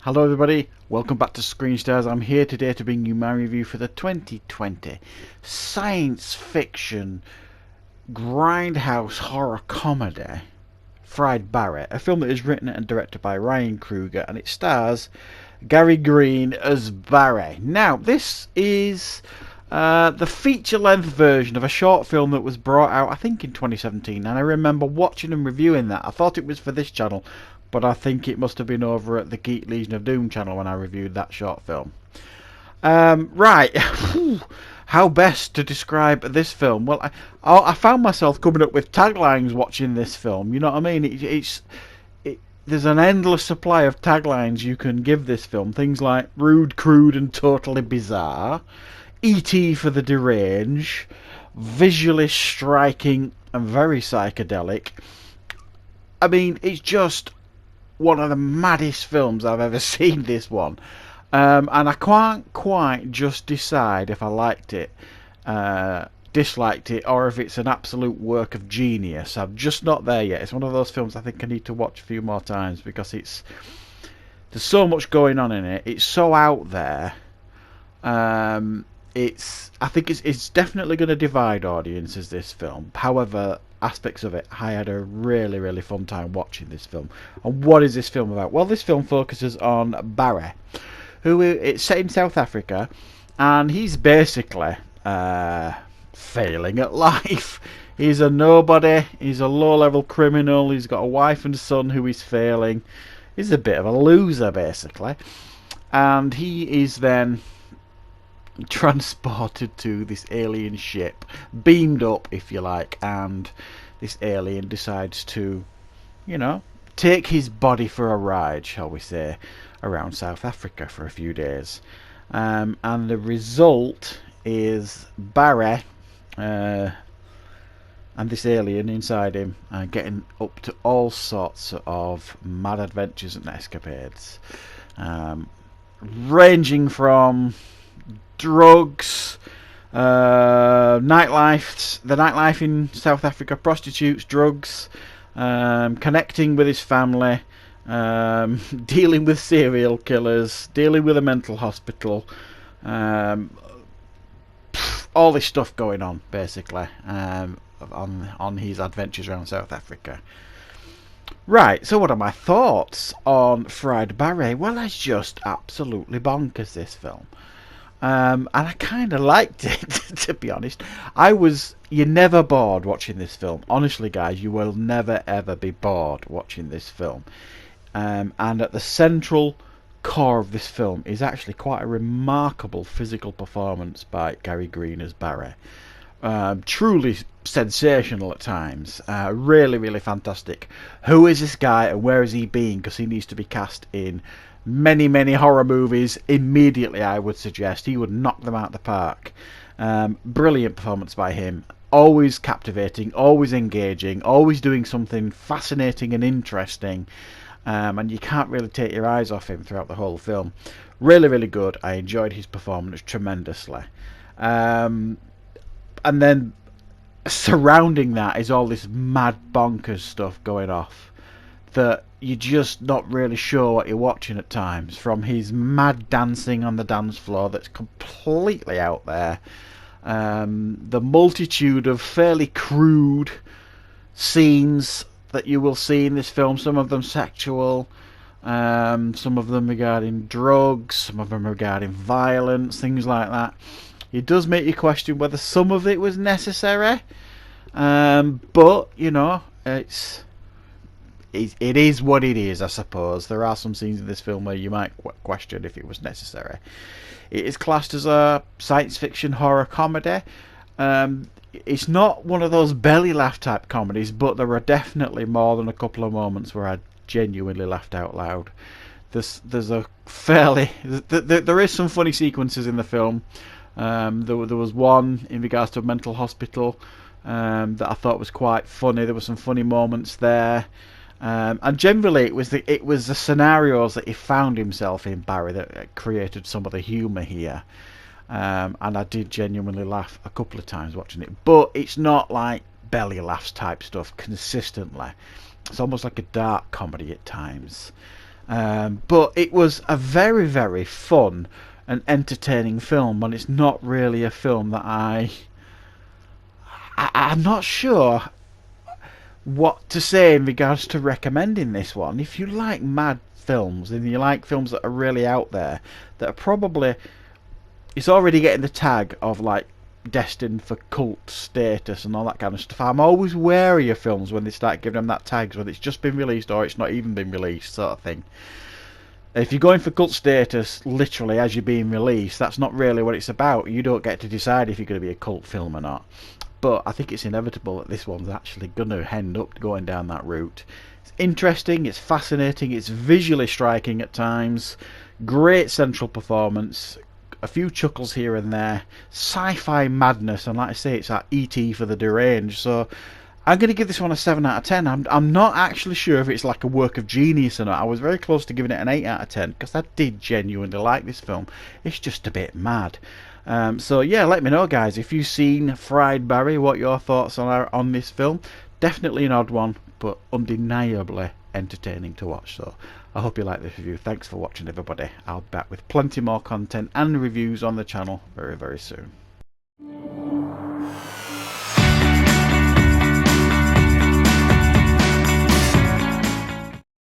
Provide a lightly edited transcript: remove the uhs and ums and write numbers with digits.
Hello everybody, welcome back to Screen Stars. I'm here today to bring you my review for the 2020 science fiction grindhouse horror comedy Fried Barry, a film that is written and directed by Ryan Kruger, and it stars Gary Green as Barry. Now, this is the feature-length version of a short film that was brought out, I think, in 2017, and I remember watching and reviewing that. I thought it was for this channel, but I think it must have been over at the Geek Legion of Doom channel when I reviewed that short film. Right, how best to describe this film? Well, I found myself coming up with taglines watching this film. You know what I mean? There's an endless supply of taglines you can give this film. Things like rude, crude, and totally bizarre. E.T. for the deranged. Visually striking and very psychedelic. I mean, it's just one of the maddest films I've ever seen, this one. And I can't quite just decide if I liked it, disliked it, or if it's an absolute work of genius. I'm just not there yet. It's one of those films I think I need to watch a few more times because there's so much going on in it. It's so out there. I think it's definitely going to divide audiences, this film. However, aspects of it, I had a really fun time watching this film. And what is this film about? Well, this film focuses on Barry, who it's set in South Africa, and he's basically failing at life. He's a nobody. He's a low-level criminal. He's got a wife and son who he's failing. He's a bit of a loser, basically. And he is then transported to this alien ship, beamed up, if you like, and this alien decides to, take his body for a ride, shall we say, around South Africa for a few days. And the result is Barry and this alien inside him getting up to all sorts of mad adventures and escapades, ranging from drugs, the nightlife in South Africa, prostitutes, drugs, connecting with his family, dealing with serial killers, dealing with a mental hospital, all this stuff going on basically on his adventures around South Africa. Right, so what are my thoughts on Fried Barry? Well, it's just absolutely bonkers, this film. And I kind of liked it, to be honest. You're never bored watching this film. Honestly, guys, you will never ever be bored watching this film. And at the central core of this film is actually quite a remarkable physical performance by Gary Green as Barry. Truly sensational at times. Really fantastic. Who is this guy and where has he been? Because he needs to be cast in many horror movies immediately, I would suggest. He would knock them out of the park. Brilliant performance by him. Always captivating, always engaging, always doing something fascinating and interesting. And you can't really take your eyes off him throughout the whole film. Really good. I enjoyed his performance tremendously. And then surrounding that is all this mad bonkers stuff going off that you're just not really sure what you're watching at times. From his mad dancing on the dance floor that's completely out there, the multitude of fairly crude scenes that you will see in this film, some of them sexual, some of them regarding drugs, some of them regarding violence, things like that. It does make you question whether some of it was necessary, but it is what it is, I suppose. There are some scenes in this film where you might question if it was necessary. It is classed as a science fiction horror comedy. It's not one of those belly laugh type comedies, but there are definitely more than a couple of moments where I genuinely laughed out loud. There is some funny sequences in the film. There was one in regards to a mental hospital that I thought was quite funny. There were some funny moments there. And generally it was the scenarios that he found himself in, Barry, that created some of the humour here. And I did genuinely laugh a couple of times watching it. But it's not like belly laughs type stuff consistently. It's almost like a dark comedy at times. But it was a very, very fun and entertaining film, and it's not really a film that I'm not sure what to say in regards to recommending this one. If you like mad films and you like films that are really out there, that are probably, it's already getting the tag of like destined for cult status and all that kind of stuff. I'm always wary of films when they start giving them that tags, whether it's just been released or it's not even been released, sort of thing. If you're going for cult status, literally as you're being released, that's not really what it's about. You don't get to decide if you're going to be a cult film or not. But I think it's inevitable that this one's actually going to end up going down that route. It's interesting, it's fascinating, it's visually striking at times, great central performance, a few chuckles here and there, sci-fi madness, and like I say, it's that E.T. for the deranged. So I'm going to give this one a 7 out of 10. I'm not actually sure if it's like a work of genius or not. I was very close to giving it an 8 out of 10 because I did genuinely like this film. It's just a bit mad. So yeah, let me know, guys, if you've seen Fried Barry, what your thoughts are on this film. Definitely an odd one, but undeniably entertaining to watch. So I hope you like this review. Thanks for watching, everybody. I'll be back with plenty more content and reviews on the channel very, very soon.